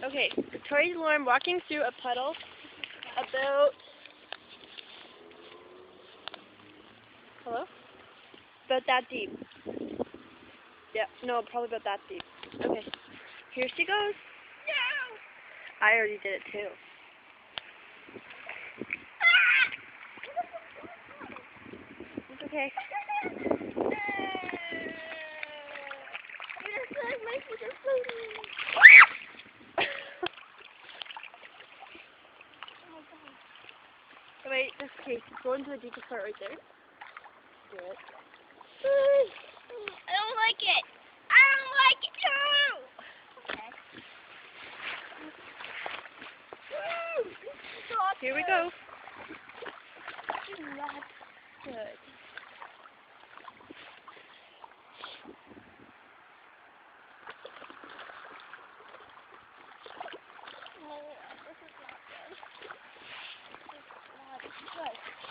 Okay, Tori's Lauren walking through a puddle about... Hello? About that deep. Yeah, no, probably about that deep. Okay, here she goes. No! I already did it too. It's okay. Wait, okay, go into the deepest part right there. Do it. I don't like it. I don't like it too. Okay. Here we go. That's good. No, this is not good. This is not good.